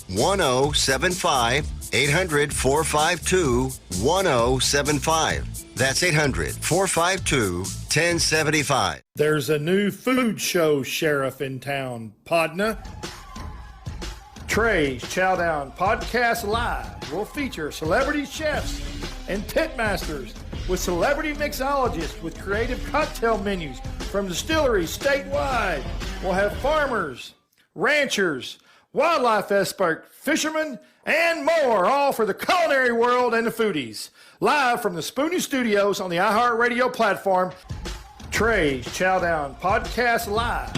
800-452-1075. 800-452-1075. That's 800-452-1075. There's a new food show sheriff in town, Podna. Trey's Chowdown Podcast Live will feature celebrity chefs and pitmasters with celebrity mixologists with creative cocktail menus from distilleries statewide. We'll have farmers, ranchers, wildlife experts, fishermen, and more, all for the culinary world and the foodies. Live from the Spoony Studios on the iHeartRadio platform, Trey's Chowdown Podcast Live.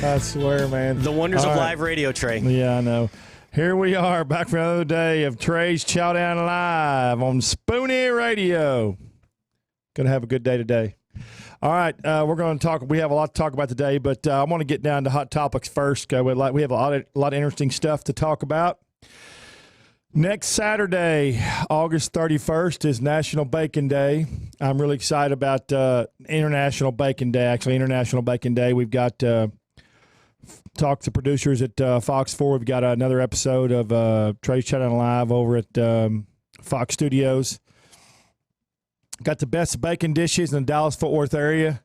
I swear, man. The wonders of live radio, Trey. Yeah, I know. Here we are, back for another day of Trey's Chowdown Live on Spoony Radio. Going to have a good day today. All right, we're going to talk. We have a lot to talk about today, but I want to get down to hot topics first. We have a lot of interesting stuff to talk about. Next Saturday, August 31st, is National Bacon Day. I'm really excited about International Bacon Day. Actually, International Bacon Day. We've got talked to producers at Fox 4. We've got another episode of Trey's Chowdown Live over at Fox Studios. Got the best bacon dishes in the Dallas-Fort Worth area.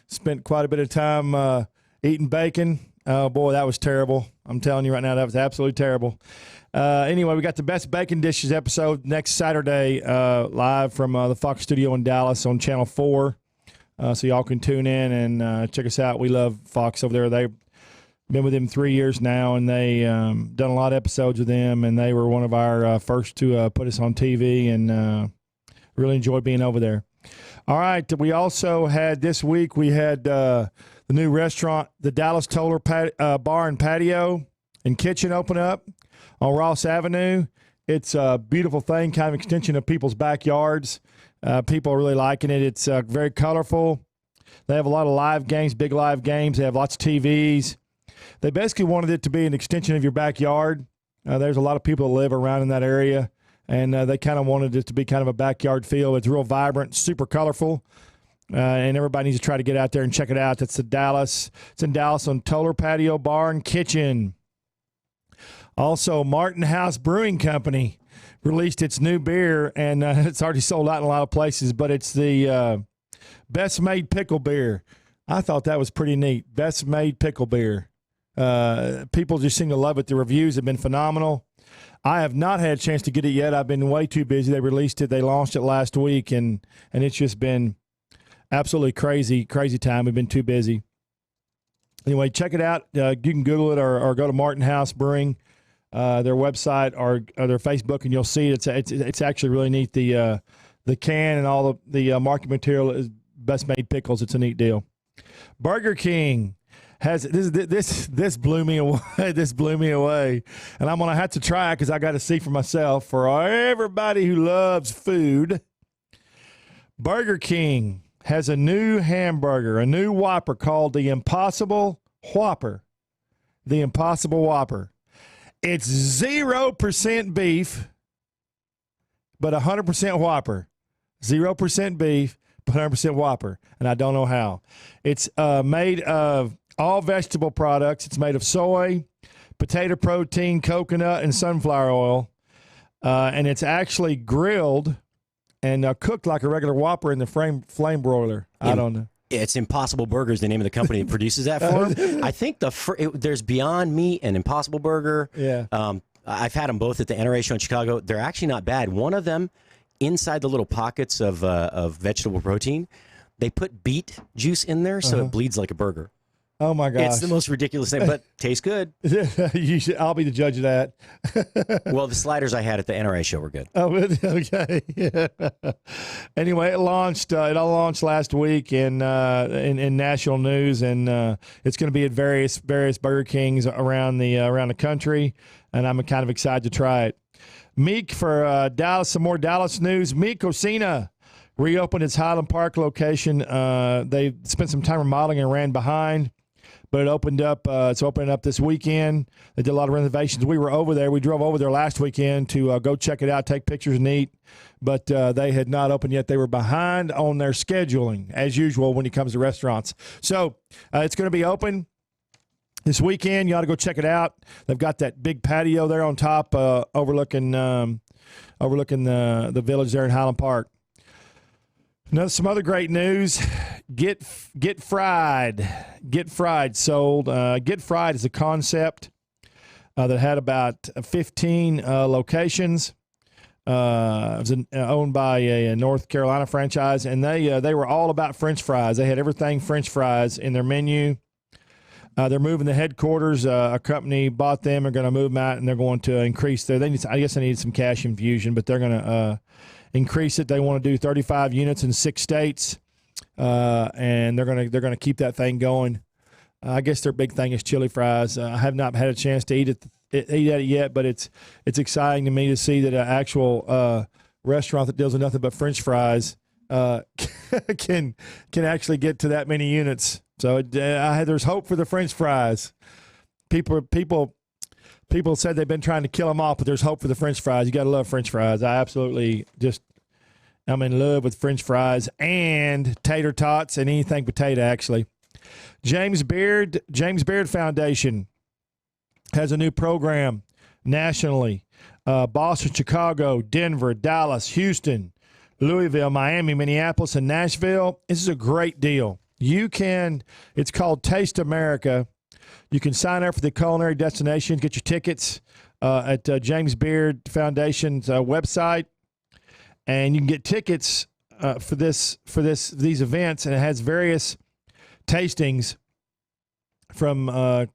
Spent quite a bit of time eating bacon. Oh, boy, that was terrible. I'm telling you right now, that was absolutely terrible. Anyway, we got the best bacon dishes episode next Saturday live from the Fox studio in Dallas on Channel 4. So y'all can tune in and check us out. We love Fox over there. They've been with them 3 years now, and they done a lot of episodes with them, and they were one of our first to put us on TV, and really enjoyed being over there. All right, we also had this week, we had the new restaurant, the Dallas Toller Bar and Patio and Kitchen open up on Ross Avenue. It's a beautiful thing, kind of extension of people's backyards. People are really liking it. It's very colorful. They have a lot of live games, big live games. They have lots of TVs. They basically wanted it to be an extension of your backyard. There's a lot of people that live around in that area, and they kind of wanted it to be kind of a backyard feel. It's real vibrant, super colorful, and everybody needs to try to get out there and check it out. It's in Dallas on Toller Patio Bar and Kitchen. Also, Martin House Brewing Company released its new beer, and it's already sold out in a lot of places, but it's the Best Made Pickle Beer. I thought that was pretty neat. Best Made Pickle Beer. People just seem to love it. The reviews have been phenomenal. I have not had a chance to get it yet. I've been way too busy. They released it. They launched it last week, and it's just been absolutely crazy time. We've been too busy. Anyway, check it out. You can Google it or go to Martin House Brewing, their website or their Facebook, and you'll see it. It's actually really neat. The can and all the marketing material is Best Made Pickles. It's a neat deal. Burger King has this blew me away. This blew me away, and I'm gonna have to try it because I got to see for myself. For everybody who loves food, Burger King has a new hamburger, a new Whopper called the Impossible Whopper. The Impossible Whopper. It's 0% beef, but 100% Whopper. 0% beef, but 100% Whopper, and I don't know how. It's made of all vegetable products. It's made of soy, potato protein, coconut, and sunflower oil, and it's actually grilled and cooked like a regular Whopper in the flame broiler. I don't know. It's Impossible Burgers, the name of the company that produces that for them. I think there's Beyond Meat and Impossible Burger. Yeah. I've had them both at the NRA show in Chicago. They're actually not bad. One of them, inside the little pockets of vegetable protein, they put beet juice in there so it bleeds like a burger. Oh, my gosh. It's the most ridiculous thing, but tastes good. I'll be the judge of that. Well, the sliders I had at the NRA show were good. Oh, okay. Yeah. Anyway, it all launched last week in national news, and it's going to be at various Burger Kings around the country, and I'm kind of excited to try it. Meek for Dallas, some more Dallas news. Meek Cocina reopened its Highland Park location. They spent some time remodeling and ran behind, but it opened up. It's opening up this weekend. They did a lot of renovations. We were over there. We drove over there last weekend to go check it out, take pictures and eat, but they had not opened yet. They were behind on their scheduling, as usual, when it comes to restaurants. So it's going to be open. this weekend. You ought to go check it out. They've got that big patio there on top, overlooking the village there in Highland Park. Some other great news. Get Fried sold. Get Fried is a concept that had about 15 locations. It was owned by a North Carolina franchise, and they were all about French fries. They had everything French fries in their menu. They're moving the headquarters. A company bought them. They're going to move them out, and they're going to increase their. I guess they needed some cash infusion, but they're going to increase it. They want to do 35 units in 6 states, and they're going to keep that thing going. I guess their big thing is chili fries. I have not had a chance to eat at it yet, but it's exciting to me to see that an actual restaurant that deals with nothing but French fries can actually get to that many units. So there's hope for the French fries. People said they've been trying to kill them off, but there's hope for the French fries. You got to love French fries. I'm in love with French fries and tater tots and anything potato, actually. James Beard Foundation has a new program nationally. Boston, Chicago, Denver, Dallas, Houston, Louisville, Miami, Minneapolis, and Nashville. This is a great deal. It's called Taste America. You can sign up for the culinary destination, get your tickets at James Beard Foundation's website, and you can get tickets for these events, and it has various tastings from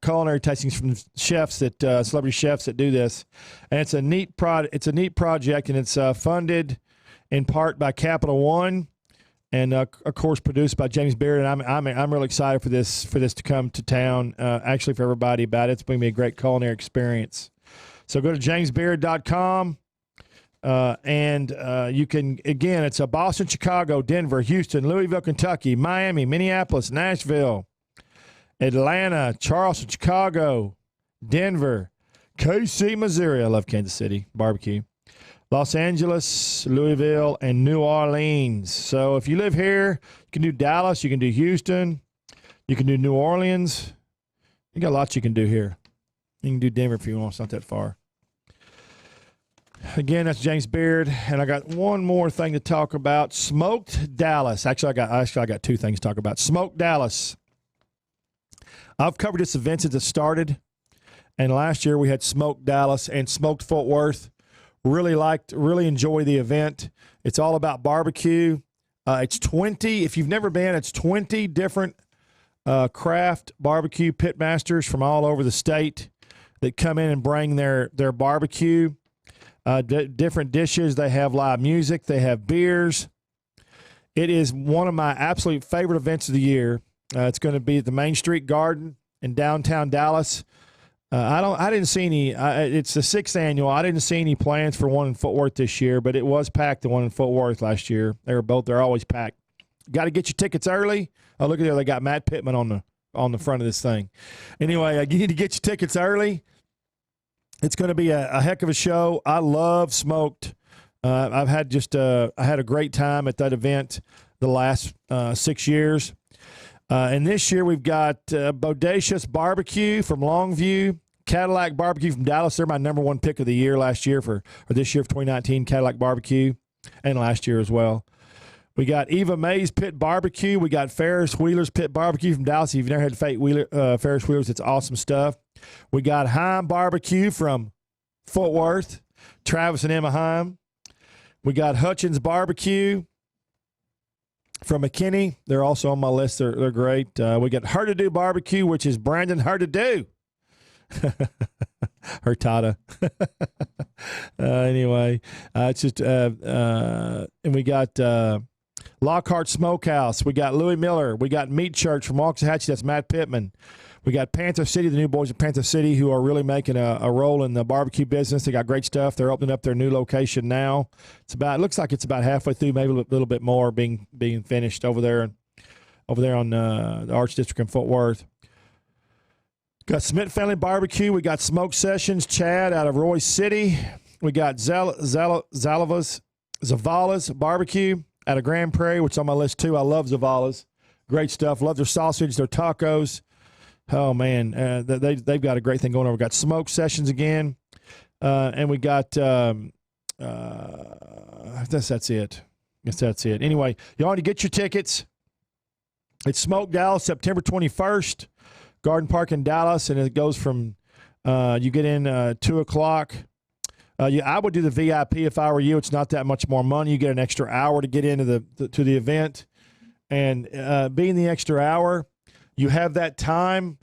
culinary tastings from chefs celebrity chefs that do this, and it's a neat project, and it's funded in part by Capital One, and of course produced by James Beard. And I'm really excited for this to come to town. Actually, for everybody about it, it's going to be a great culinary experience. So go to jamesbeard.com. And you can, again, it's a Boston, Chicago, Denver, Houston, Louisville, Kentucky, Miami, Minneapolis, Nashville, Atlanta, Charleston, Chicago, Denver, KC, Missouri. I love Kansas City barbecue. Los Angeles, Louisville, and New Orleans. So if you live here, you can do Dallas, you can do Houston, you can do New Orleans. You got lots you can do here. You can do Denver if you want. It's not that far. Again, that's James Beard, and I got one more thing to talk about. Smoked Dallas. Actually, I got 2 things to talk about. Smoked Dallas. I've covered this event since it started, and last year we had Smoked Dallas and Smoked Fort Worth. Really enjoy the event. It's all about barbecue. It's 20. If you've never been, it's 20 different craft barbecue pit masters from all over the state that come in and bring their barbecue. Different dishes. They have live music. They have beers. It is one of my absolute favorite events of the year. It's going to be at the Main Street Garden in downtown Dallas. I didn't see any. It's the 6th annual. I didn't see any plans for one in Fort Worth this year, but it was packed. The one in Fort Worth last year. They're always packed. Got to get your tickets early. Oh, look at there. They got Matt Pittman on the front of this thing. Anyway, you need to get your tickets early. It's going to be a heck of a show. I love Smoked. I had a great time at that event the last 6 years. And this year we've got Bodacious Barbecue from Longview, Cadillac Barbecue from Dallas. They're my number 1 pick of the year this year for 2019, Cadillac Barbecue, and last year as well. We got Eva Mae's Pit Barbecue. We got Ferris Wheeler's Pit Barbecue from Dallas. If you've never had Ferris Wheeler's, it's awesome stuff. We got Heim Barbecue from Fort Worth, Travis and Emma Heim. We got Hutchins Barbecue from McKinney. They're also on my list. They're great. We got Hurtado Barbecue, which is Brandon Hurtado. Hurtada. Anyway, it's just and we got Lockhart Smokehouse. We got Louis Miller. We got Meat Church from Waxahachie. That's Matt Pittman. We got Panther City, the new boys at Panther City, who are really making a role in the barbecue business. They got great stuff. They're opening up their new location now. It looks like it's about halfway through, maybe a little bit more being finished over there on the Arts District in Fort Worth. Got Smith Family Barbecue. We got Smoke Sessions, Chad out of Royce City. We got Zavala's Barbecue out of Grand Prairie, which is on my list too. I love Zavala's. Great stuff. Love their sausage, their tacos. Oh man, they've got a great thing going on. We've got smoke sessions again, and we got. That's it. Guess that's it. Anyway, you already get your tickets. It's Smoke Dallas, September 21st, Garden Park in Dallas, and it goes from you get in 2:00. I would do the VIP if I were you. It's not that much more money. You get an extra hour to get into the event, and being the extra hour, you have that time.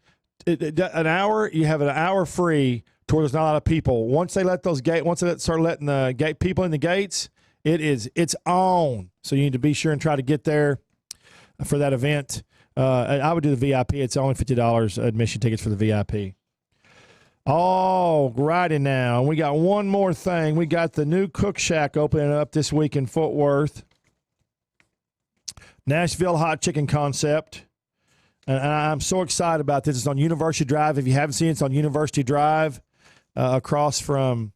An hour, you have an hour free to where there's not a lot of people. Once they start letting the people in the gates, it's on. So you need to be sure and try to get there for that event. I would do the VIP. It's only $50 admission tickets for the VIP. All righty now. We got one more thing. We got the new Cook Shack opening up this week in Fort Worth. Nashville hot chicken concept. And I'm so excited about this. It's on University Drive. If you haven't seen it, it's on University Drive across from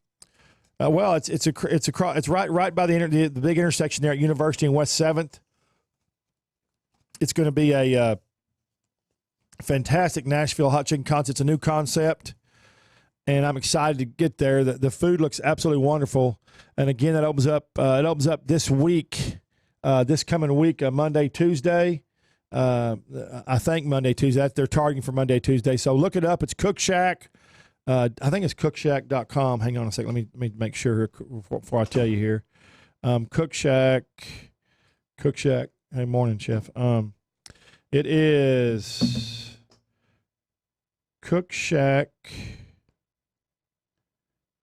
it's right by the big intersection there at University and West 7th. It's going to be a fantastic Nashville hot chicken concept. It's a new concept, and I'm excited to get there. The food looks absolutely wonderful. And again, it opens up this week, this coming week, Monday, Tuesday. I think Monday, Tuesday. They're targeting for Monday, Tuesday. So look it up. It's Cook Shack. I think it's cookshack.com. Hang on a second. Let me make sure before I tell you here. Cook Shack. Hey, morning, Chef. It is Cook Shack.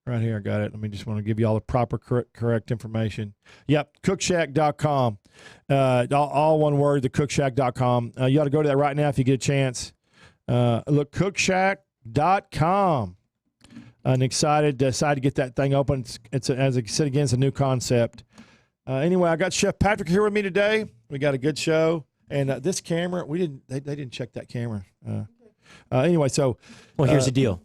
Right here, I got it. Let me just want to give you all the proper correct information. Yep, cookshack.com. All one word, the cookshack.com. You ought to go to that right now if you get a chance. Look, cookshack.com. I'm excited to get that thing open. It's as I said again, it's a new concept. Anyway, I got Chef Patrick here with me today. We got a good show, and this camera, they didn't check that camera. Anyway, so here's the deal.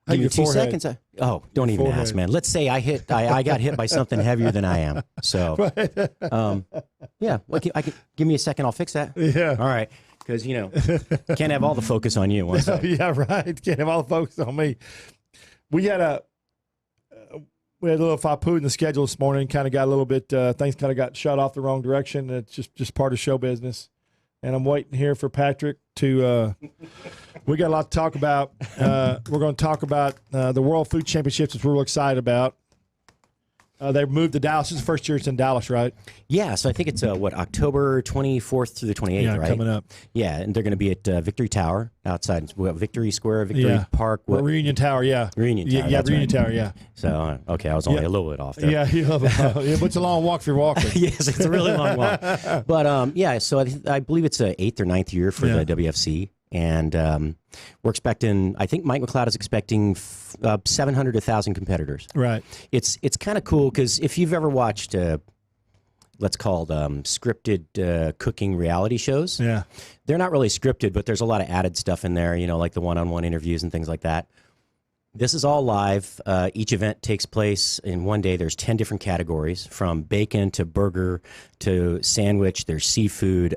Give me 2 seconds. Don't even ask, man. Let's say I got hit by something heavier than I am. So, yeah. Well, give me a second. I'll fix that. Yeah. All right. Because can't have all the focus on you. Yeah, right. Can't have all the focus on me. We had a little fapu in the schedule this morning. Kind of got a little bit. Things kind of got shot off the wrong direction. It's just part of show business. And I'm waiting here for Patrick to. We got a lot to talk about. We're going to talk about the World Food Championships, which we're real excited about. They moved to Dallas. This is the first year it's in Dallas, right? Yeah, so I think it's October 24th through the 28th, right? Coming up. Yeah, and they're going to be at Victory Tower outside Victory Square, Victory Park. Reunion Tower, yeah. Reunion Tower. Yeah, Reunion Tower, yeah. So, okay, I was only a little bit off there. Yeah, but it's a long walk if you're walking. Yes, it's a really long walk. But, so I believe it's the 8th or 9th year for the WFC. And we're expecting, I think Mike McLeod is expecting 700 to 1,000 competitors. Right. It's kind of cool because if you've ever watched, let's call them scripted cooking reality shows, they're not really scripted, but there's a lot of added stuff in there, like the one-on-one interviews and things like that. This is all live. Each event takes place in one day. There's 10 different categories, from bacon to burger to sandwich. There's seafood.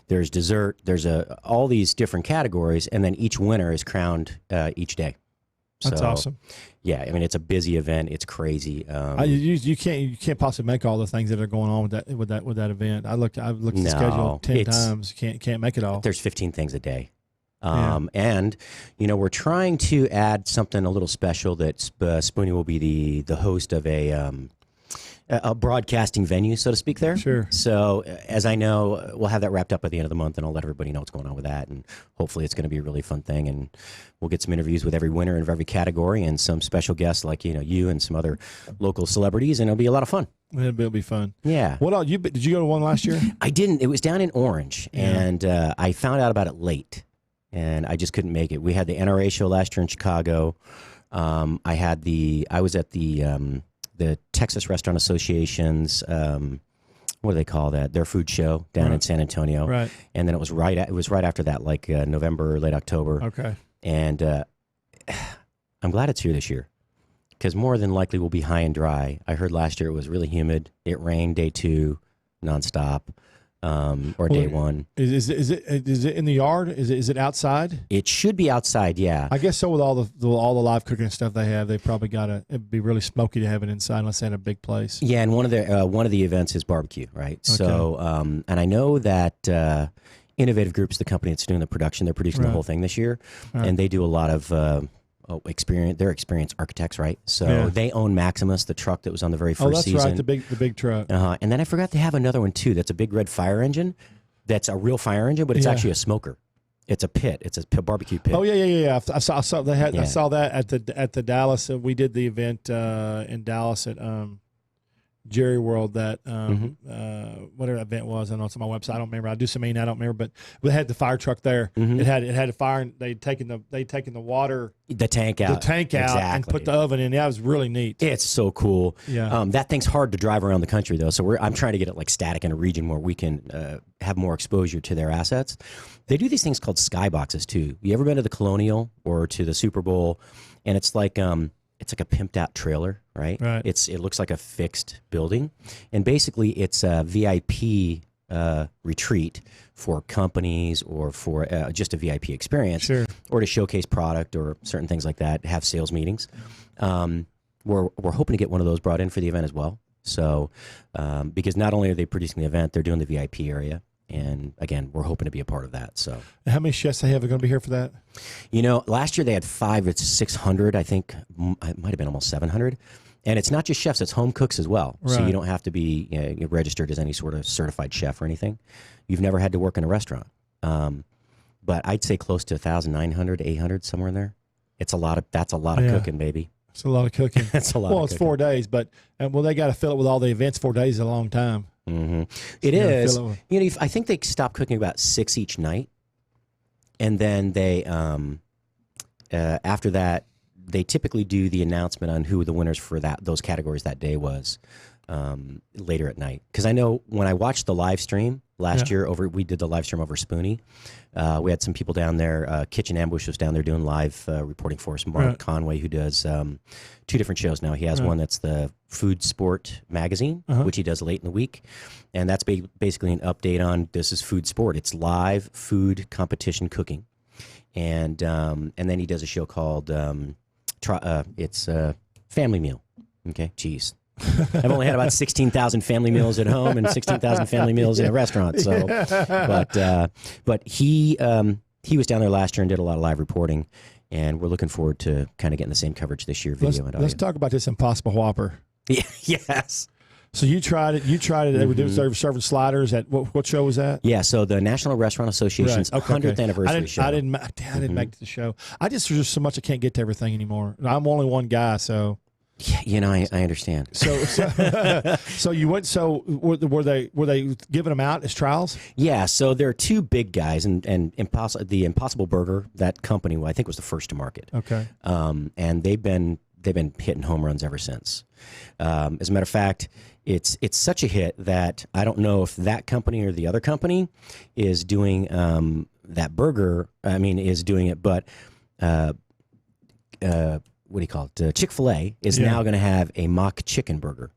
There's dessert. There's all these different categories, and then each winner is crowned each day. That's awesome. Yeah, I mean it's a busy event. It's crazy. You can't possibly make all the things that are going on with that event. I've looked at the schedule 10 times. Can't make it all. There's 15 things a day. And we're trying to add something a little special. That Spoony will be the host of a broadcasting venue, so to speak, there. Sure. So, as I know, we'll have that wrapped up at the end of the month, and I'll let everybody know what's going on with that. And hopefully it's going to be a really fun thing, and we'll get some interviews with every winner of every category and some special guests like, you and some other local celebrities, and it'll be a lot of fun. It'll be fun. Yeah. What else? Did you go to one last year? I didn't. It was down in Orange, and I found out about it late, and I just couldn't make it. We had the NRA show last year in Chicago. I was at the Texas Restaurant Association's, what do they call that? Their food show down in San Antonio. Right. And then it was right after that, like November, late October. Okay. And I'm glad it's here this year because more than likely we'll be high and dry. I heard last year it was really humid. It rained day 2 nonstop. or day one. Is it in the yard? Is it outside? It should be outside, yeah. I guess so. With all the live cooking and stuff they have, they probably it'd be really smoky to have it inside unless they had a big place. Yeah, and one of the events is barbecue, right? Okay. So, and I know that Innovative Group's the company that's doing the production. They're producing the whole thing this year, and they do a lot of experience. They're experienced architects, right? So they own Maximus, the truck that was on the very first season. Oh, that's right, the big truck. And then I forgot they have another one too. That's a big red fire engine. That's a real fire engine, but it's actually a smoker. It's a pit. It's a barbecue pit. Oh yeah. I saw they had. I saw that at the Dallas. We did the event in Dallas at Jerry World. That whatever that event was. I know it's on my website. I don't remember. I do some mean. I don't remember. But they had the fire truck there. It had a fire. And they'd taken the water. The tank out. And put the oven in. That was really neat. It's so cool. Yeah. That thing's hard to drive around the country though. So I'm trying to get it like static in a region where we can have more exposure to their assets. They do these things called skyboxes too. You ever been to the Colonial or to the Super Bowl? And it's like a pimped out trailer, right? Right. It looks like a fixed building, and basically it's a VIP retreat for companies or for just a VIP experience, or to showcase product or certain things like that. Have sales meetings. We're hoping to get one of those brought in for the event as well. So because not only are they producing the event, they're doing the VIP area. And again, we're hoping to be a part of that. So, how many chefs they have are going to be here for that? Last year they had 5. It's 600. I think it might have been almost 700. And it's not just chefs; it's home cooks as well. Right. So you don't have to be registered as any sort of certified chef or anything. You've never had to work in a restaurant, but I'd say close to 1,900, 800, somewhere in there. That's a lot of cooking, baby. It's a lot of cooking. That's a lot. Well, it's 4 days, but they got to fill it with all the events. 4 days is a long time. Mm-hmm. It is. I think they stop cooking about 6 each night, and then they after that they typically do the announcement on who the winners for those categories that day was later at night. Because I know when I watched the live stream last year we did the live stream over Spoony. We had some people down there. Kitchen Ambush was down there doing live reporting for us. Mark Conway, who does 2 different shows now. He has one that's the Food Sport magazine, which he does late in the week. And that's basically an update on this is Food Sport. It's live food competition cooking. And then he does a show called it's Family Meal. Okay, jeez. I've only had about 16,000 family meals at home and 16,000 family meals in a restaurant. So, but he was down there last year and did a lot of live reporting, and we're looking forward to kind of getting the same coverage this year. Let's talk about this Impossible Whopper. Yeah, yes. So you tried it. They were serving sliders at what show was that? Yeah, so the National Restaurant Association's 100th anniversary show. I didn't make the show. There's just so much I can't get to everything anymore. I'm only one guy, so. Yeah, I understand. So you went. So were they giving them out as trials? Yeah. So there are 2 big guys, and the Impossible Burger, that company, I think was the first to market. Okay. And they've been hitting home runs ever since. As a matter of fact, it's such a hit that I don't know if that company or the other company is doing that burger. Is doing it, but. What do you call it? Chick-fil-A is now going to have a mock chicken burger.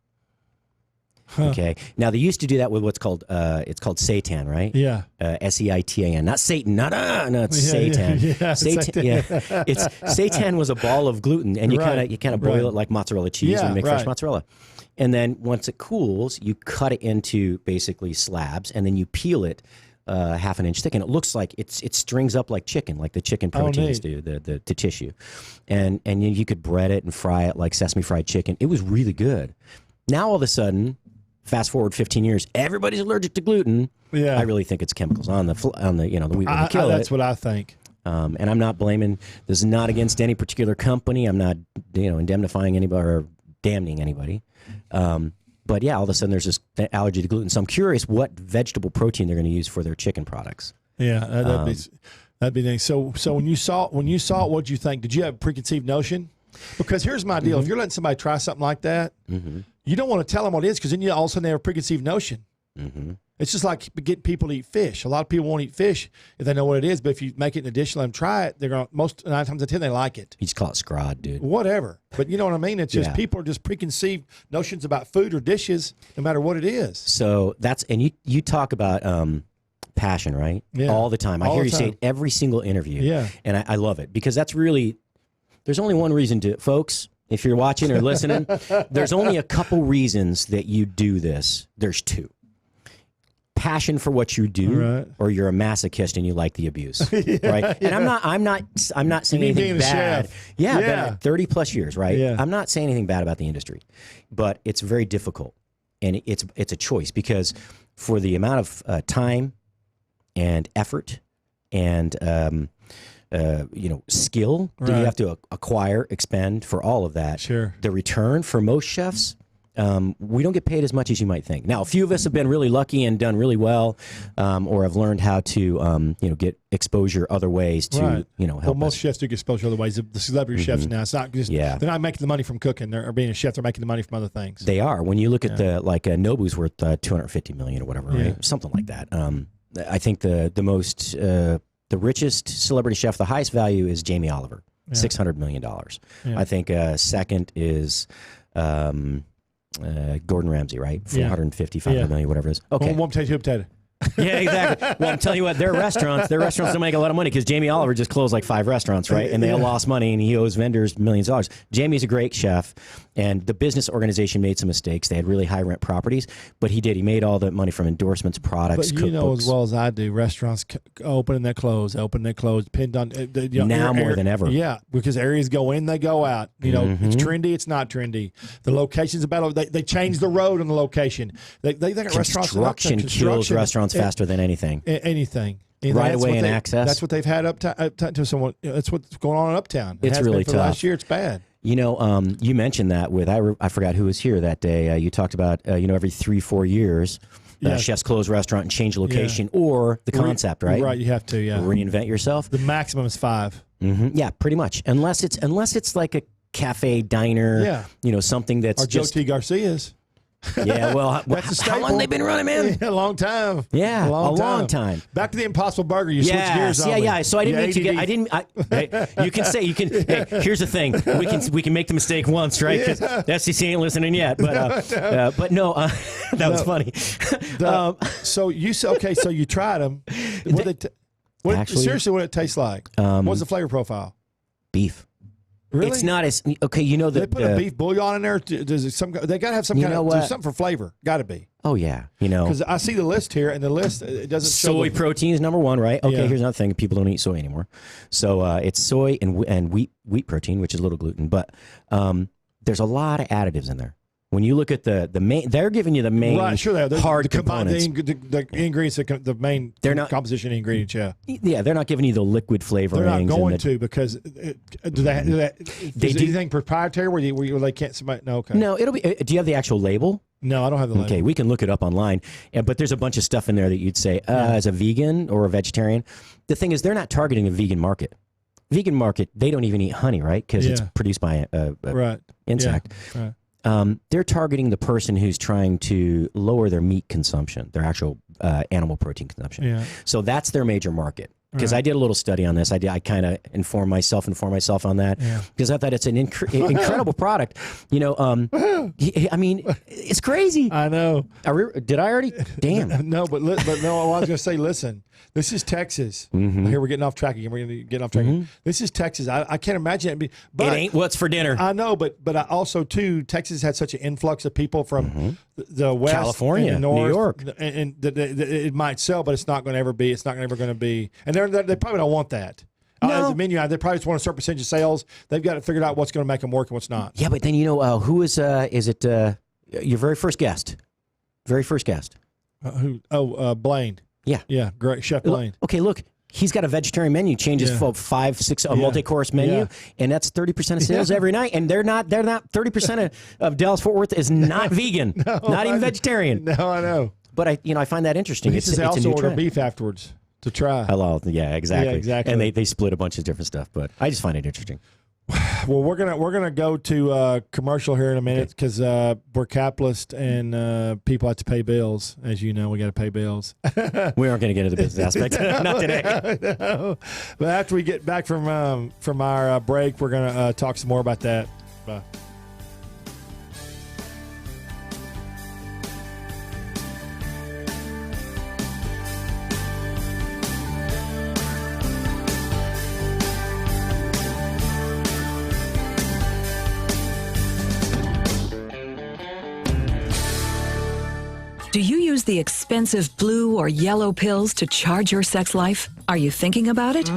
Okay. Now they used to do that with what's called it's called seitan, right? Yeah. Seitan, not Satan. No, it's seitan. Seitan. Yeah. It's seitan was a ball of gluten, and you kind of boil it like mozzarella cheese and make fresh mozzarella. And then once it cools, you cut it into basically slabs, and then you peel it. Half an inch thick, and it looks like it strings up like chicken, like the chicken proteins do, the tissue, and you could bread it and fry it like sesame fried chicken. It was really good. Now all of a sudden, fast forward 15 years, everybody's allergic to gluten. Yeah, I really think it's chemicals on the the wheat when you kill it. That's what I think. And I'm not blaming. This is not against any particular company. I'm not indemnifying anybody or damning anybody. But yeah, all of a sudden there's this allergy to gluten. So I'm curious what vegetable protein they're going to use for their chicken products. Yeah, that'd be nice. So when you saw it, what'd you think? Did you have a preconceived notion? Because here's my deal: if you're letting somebody try something like that, you don't want to tell them what it is, because then all of a sudden they have a preconceived notion. It's just like getting people to eat fish. A lot of people won't eat fish if they know what it is, but if you make it in a dish and let them try it, they're going to, 9 times out of 10, they like it. You just call it scrod, dude. Whatever. But you know what I mean? It's just people are just preconceived notions about food or dishes, no matter what it is. So and you talk about passion, right? Yeah. All the time. I hear you say it every single interview. Yeah. And I love it because that's really, there's only one reason to, folks, if you're watching or listening, there's only a couple reasons that you do this. There's 2. Passion for what you do, or you're a masochist and you like the abuse, right? And I'm not saying anything bad. Yeah, been 30 plus years, right? Yeah. I'm not saying anything bad about the industry, but it's very difficult, and it's a choice because for the amount of time and effort and skill that you have to acquire, expend for all of that. Sure. The return for most chefs. We don't get paid as much as you might think. Now, a few of us have been really lucky and done really well, or have learned how to, get exposure other ways to, help. Well, most chefs do get exposure other ways. The celebrity chefs now, it's not just, they're not making the money from cooking or being a chef. They're making the money from other things. They are. When you look at Nobu's worth $250 million or whatever, right? Something like that. I think the richest celebrity chef, the highest value is Jamie Oliver, $600 million. Yeah. I think second is. Gordon Ramsay, right? 450, 500 million, whatever it is. Okay. One potato. Yeah, exactly. Well, I'm telling you what, their restaurants don't make a lot of money because Jamie Oliver just closed like 5 restaurants, right? And they all lost money, and he owes vendors millions of dollars. Jamie's a great chef, and the business organization made some mistakes. They had really high rent properties, but he made all the money from endorsements, products, but you cookbooks. know as well as I do, restaurants open and they close, depend on now more than ever. Yeah, because areas go in, they go out. It's trendy, it's not trendy. The location's about. They change the road on the location. They got restaurants. Construction kills restaurants faster than anything. Anything. Right away in access. That's what they've had to someone. That's what's going on in Uptown. It's really tough. Last year, it's bad. You mentioned that with I forgot who was here that day. You talked about every 3-4 years, chefs close restaurant and change location or the concept, right? Right, you have to reinvent yourself. The maximum is 5. Mm-hmm. Yeah, pretty much. Unless it's like a cafe diner. Something that's or Joe T. Garcia's. Yeah, well, how long they been running, man? A long time. Yeah, a long time. Back to the Impossible Burger. You switch gears on me. Yeah. So I didn't mean to get. You can say you can. Hey, here's the thing. We can make the mistake once, right? Because SCC ain't listening yet. But no, that was funny. So you said okay. So you tried them. Seriously, what it tastes like? What's the flavor profile? Beef. Really? It's not as okay. They put a beef bouillon in there. They got to have some kind of something for flavor. Got to be. Oh yeah, because I see the list here, and the list it doesn't. Soy protein is number 1, right? Okay, here's another thing: people don't eat soy anymore. So it's soy and wheat protein, which is a little gluten, but there's a lot of additives in there. When you look at the main, they're giving you the main hard components. The ingredients, the main composition ingredients, Yeah, they're not giving you the liquid flavorings. They're not going to because do you think proprietary where they can't somebody? No, okay. No, it'll be. Do you have the actual label? No, I don't have the label. Okay, we can look it up online. But there's a bunch of stuff in there that you'd say as a vegan or a vegetarian. The thing is, they're not targeting a vegan market. Vegan market, they don't even eat honey, right? Because it's produced by a insect. Yeah. Right. They're targeting the person who's trying to lower their meat consumption, their actual animal protein consumption. Yeah. So that's their major market. Because I did a little study on this. I kind of informed myself on that because I thought it's an incredible product. I mean, it's crazy. I know. Did I already? Damn. No, but no. I was going to say, listen. This is Texas. Mm-hmm. Here we're getting off track again. We're going to get off track. Mm-hmm. This is Texas. I can't imagine it. But it ain't what's for dinner. I know, but I also too, Texas had such an influx of people from the West, California, and the North, New York, and it might sell, but it's not going to ever be. It's not ever going to be. And they probably don't want that. No. As a menu, they probably just want a certain percentage of sales. They've got to figure out what's going to make them work and what's not. Yeah, but then who is it? Your very first guest. Blaine. Yeah, great chef Blaine. Okay, look, he's got a vegetarian menu. Changes 5, 6 multi-course menu, and that's 30% of sales every night. And they're not 30% of Dallas Fort Worth is not vegan, not even vegetarian. No, I know. But I find that interesting. It's also a new order beef afterwards to try. Hello, yeah, exactly. Yeah, exactly. And they split a bunch of different stuff, but I just find it interesting. Well, we're gonna go to commercial here in a minute because we're capitalist and people have to pay bills. As you know, we got to pay bills. We aren't going to get into the business aspect. Not today. No. But after we get back from our break, we're gonna talk some more about that. Bye. Do you use the expensive blue or yellow pills to charge your sex life? Are you thinking about it?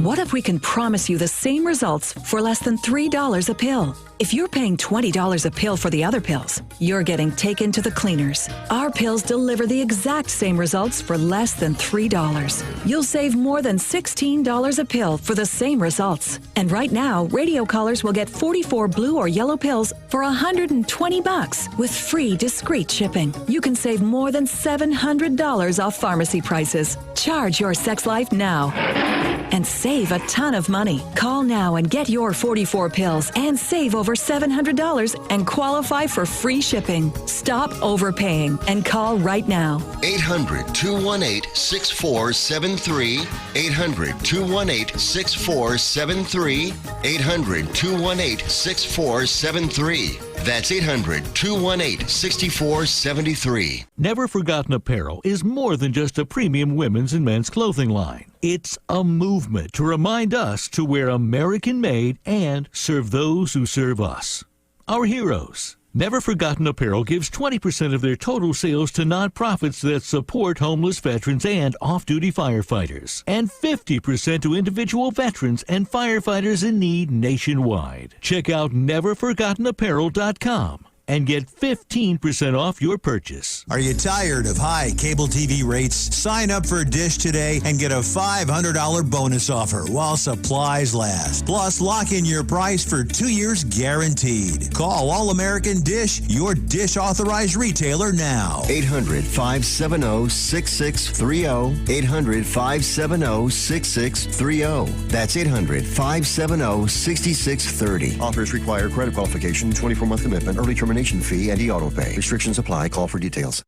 What if we can promise you the same results for less than $3 a pill? If you're paying $20 a pill for the other pills, you're getting taken to the cleaners. Our pills deliver the exact same results for less than $3. You'll save more than $16 a pill for the same results. And right now, radio callers will get 44 blue or yellow pills for $120 with free discreet shipping. You can save more than $700 off pharmacy prices. Charge your sex life now and save a ton of money. Call now and get your 44 pills and save over $700 and qualify for free shipping. Stop overpaying and call right now. 800-218-6473. 800-218-6473. 800-218-6473. That's 800-218-6473. Never Forgotten Apparel is more than just a premium women's and men's clothing line. It's a movement to remind us to wear American-made and serve those who serve us. Our heroes. Never Forgotten Apparel gives 20% of their total sales to nonprofits that support homeless veterans and off-duty firefighters, and 50% to individual veterans and firefighters in need nationwide. Check out neverforgottenapparel.com and get 15% off your purchase. Are you tired of high cable TV rates? Sign up for Dish today and get a $500 bonus offer while supplies last. Plus, lock in your price for 2 years guaranteed. Call All American Dish, your Dish authorized retailer now. 800-570-6630. 800-570-6630. That's 800-570-6630. Offers require credit qualification, 24-month commitment, early termination fee, and e-auto pay. Restrictions apply. Call for details.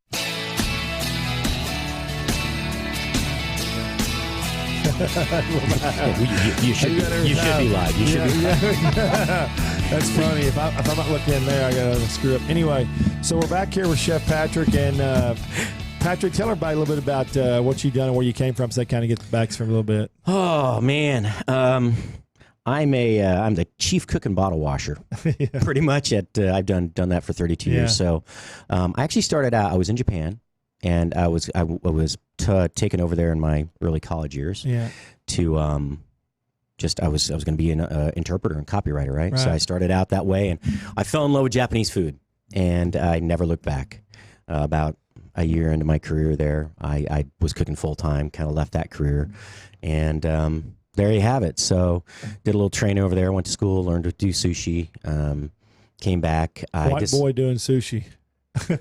You should be live. You should be live. That's funny. If I'm not looking in there, I got to screw up. Anyway, so we're back here with Chef Patrick. And Patrick, tell everybody a little bit about what you've done and where you came from so they kind of get the backs from a little bit. Oh, man. I'm the chief cook and bottle washer, pretty much. I've done that for 32 years. So I actually started out. I was in Japan, and I was taken over there in my early college years. To I was going to be an interpreter and copywriter, right? So I started out that way, and I fell in love with Japanese food, and I never looked back. About a year into my career there, I was cooking full time. Kind of left that career, and there you have it. So did a little training over there, went to school, learned to do sushi, came back. White boy doing sushi.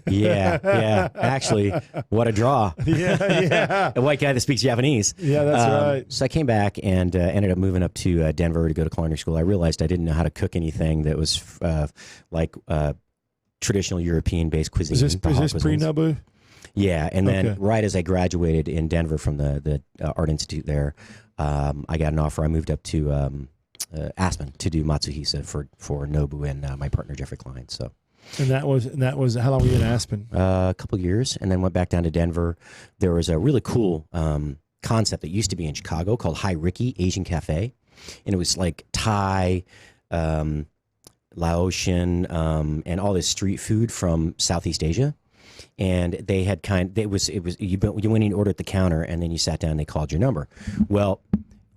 Yeah. Actually, what a draw. Yeah. A white guy that speaks Japanese. Yeah, that's right. So I came back and ended up moving up to Denver to go to culinary school. I realized I didn't know how to cook anything that was like traditional European-based cuisine. Is this pre-Nobu? Yeah, and then right as I graduated in Denver from the Art Institute there, I got an offer. I moved up to Aspen to do Matsuhisa for Nobu and my partner Jeffrey Klein. So, and that was how long were you in Aspen? A couple of years, and then went back down to Denver. There was a really cool concept that used to be in Chicago called Hi Ricky Asian Cafe, and it was like Thai, Laotian, and all this street food from Southeast Asia. And they had you went in and ordered at the counter, and then you sat down and they called your number. Well,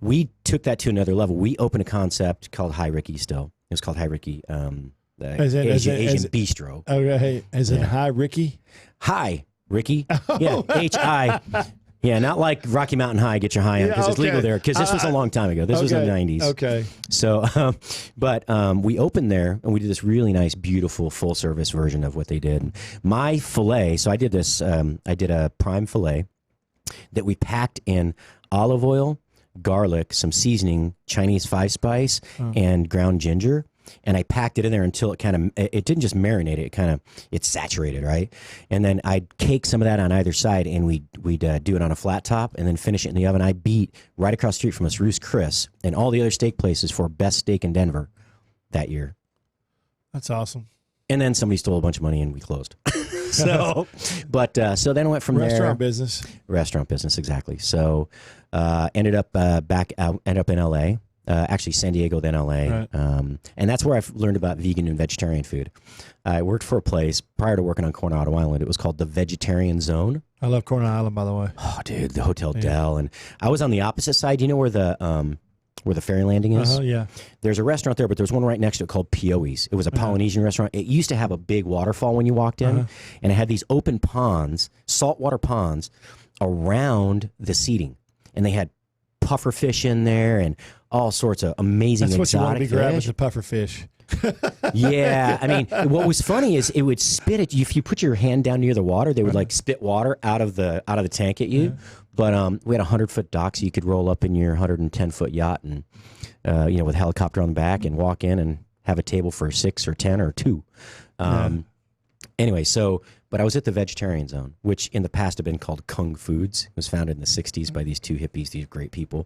we took that to another level. We opened a concept called Hi Ricky still. It was called Hi Ricky, Asian Bistro. Okay, as in Hi Ricky? Hi Ricky. Yeah, H-I. Yeah, not like Rocky Mountain High, get your high on, because it's legal there, because this was a long time ago. This was in the 90s. Okay. So, but we opened there, and we did this really nice, beautiful, full-service version of what they did. My filet, so I did this, I did a prime filet that we packed in olive oil, garlic, some seasoning, Chinese 5-spice, and ground ginger. And I packed it in there until it didn't just marinate it, it's saturated, right? And then I'd cake some of that on either side, and we'd do it on a flat top and then finish it in the oven. I beat right across the street from us Ruth's Chris and all the other steak places for best steak in Denver that year. That's awesome. And then somebody stole a bunch of money and we closed. So then I went from Restaurant there. Restaurant business, exactly. So ended up in L.A., actually San Diego, then L.A. Right. And that's where I learned about vegan and vegetarian food. I worked for a place prior to working on Coronado Island. It was called the Vegetarian Zone. I love Coronado Island, by the way. Oh, dude, the Hotel Del. And I was on the opposite side. You know where the ferry landing is? Yeah. There's a restaurant there, but there's one right next to it called Pioe's. It was a Polynesian restaurant. It used to have a big waterfall when you walked in, and it had these open ponds, saltwater ponds, around the seating. And they had puffer fish in there and all sorts of amazing That's what you want to be exotic grabbing, fish. the puffer fish. Yeah, I mean, what was funny is it would spit at you. If you put your hand down near the water, they would like spit water out of the tank at you. But we had a 100-foot dock, so you could roll up in your 110-foot yacht and with a helicopter on the back and walk in and have a table for 6 or 10 or 2. Anyway, but I was at the Vegetarian Zone, which in the past had been called Kung Foods. It was founded in the 60s by these 2 hippies, these great people.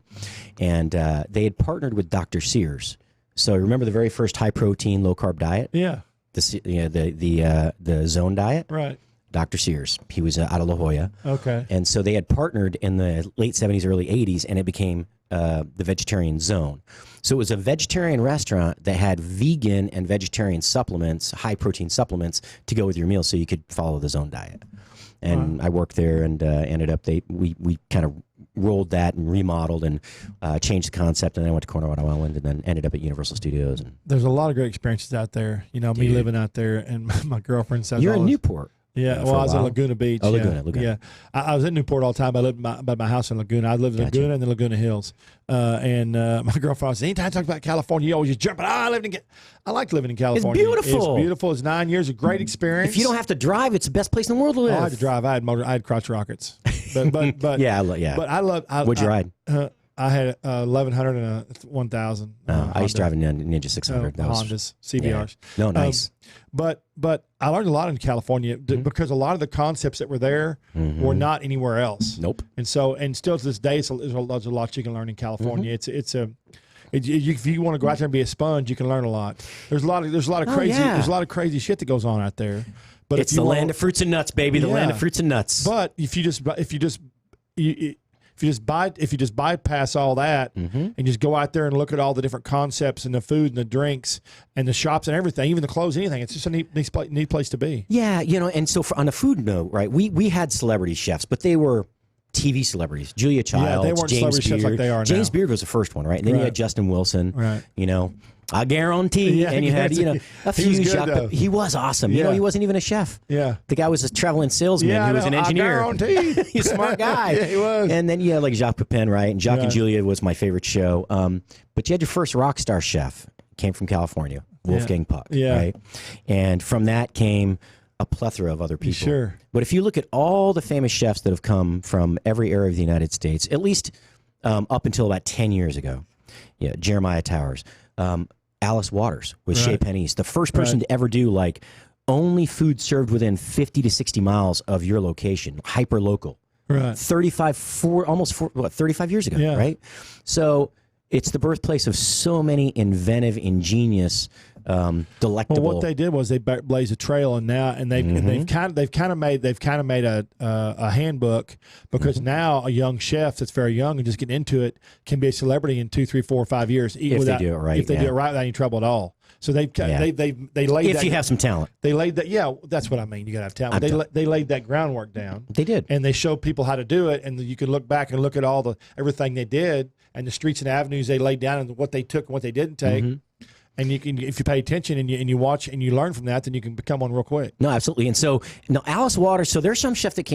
And they had partnered with Dr. Sears. So remember the very first high-protein, low-carb diet? Yeah. The Zone diet? Right. Dr. Sears. He was out of La Jolla. Okay. And so they had partnered in the late 70s, early 80s, and it became the Vegetarian Zone. So it was a vegetarian restaurant that had vegan and vegetarian supplements, high-protein supplements, to go with your meal so you could follow the Zone diet. And I worked there and ended up, we kind of rolled that and remodeled and changed the concept, and then I went to Coronado Island and then ended up at Universal Studios. And there's a lot of great experiences out there. Me living out there, and my girlfriend says you're in Newport. Yeah, well, I was in Laguna Beach. Oh, Laguna. Yeah, I was in Newport all the time. I lived by my house in Laguna. I lived in Laguna and then Laguna Hills. And my girlfriend says, anytime I talk about California, you always just jump. I like living in California. It's beautiful. It's beautiful. It's 9 years, a great experience. If you don't have to drive, it's the best place in the world to live. I had to drive. I had crotch rockets. But yeah. But I love. What'd you ride? I had 1100 and a 1000. I used to drive a Ninja 600. That was Hondas, CBRs. Yeah. No, nice. But I learned a lot in California because a lot of the concepts that were there were not anywhere else. Nope. And still to this day, there's a lot you can learn in California. If you want to go out there and be a sponge, you can learn a lot. There's a lot of crazy shit that goes on out there. But it's the land of fruits and nuts, baby. The land of fruits and nuts. But if you just bypass all that and just go out there and look at all the different concepts and the food and the drinks and the shops and everything, even the clothes, anything, it's just a neat place to be. Yeah, and so on a food note, right? We had celebrity chefs, but they were TV celebrities. Julia Childs, they weren't James celebrity Beard. chefs like they are now. James Beard was the first one, right? And then you had Justin Wilson. Right. I guarantee. And you had, a few. He was awesome. Yeah. He wasn't even a chef. Yeah. The guy was a traveling salesman who was an engineer. I guarantee. He's a smart guy. Yeah, he was. And then you had like Jacques Pepin, right? And Jacques and Julia was my favorite show. But you had your first rock star chef, came from California, Wolfgang Puck, right? And from that came a plethora of other people. Sure. But if you look at all the famous chefs that have come from every area of the United States, at least up until about 10 years ago, Jeremiah Towers, Alice Waters with Chez Panisse, the first person to ever do like only food served within 50 to 60 miles of your location, hyper local. Right. 35 years ago, right? So it's the birthplace of so many inventive, ingenious, delectable. Well, what they did was they blazed a trail, and they've kind of made a handbook, because now a young chef that's very young and just getting into it can be a celebrity in 2, 3, 4, 5 years if they do it right. If they do it right, without any trouble at all. So they laid if you have some talent. They laid that. Yeah, that's what I mean. You got to have talent. They laid that groundwork down. They did, and they showed people how to do it. And you can look back and look at everything they did and the streets and avenues they laid down and what they took and what they didn't take. And you can, if you pay attention and you watch and you learn from that, then you can become one real quick. No, absolutely. And so, Alice Waters. So there's some chef that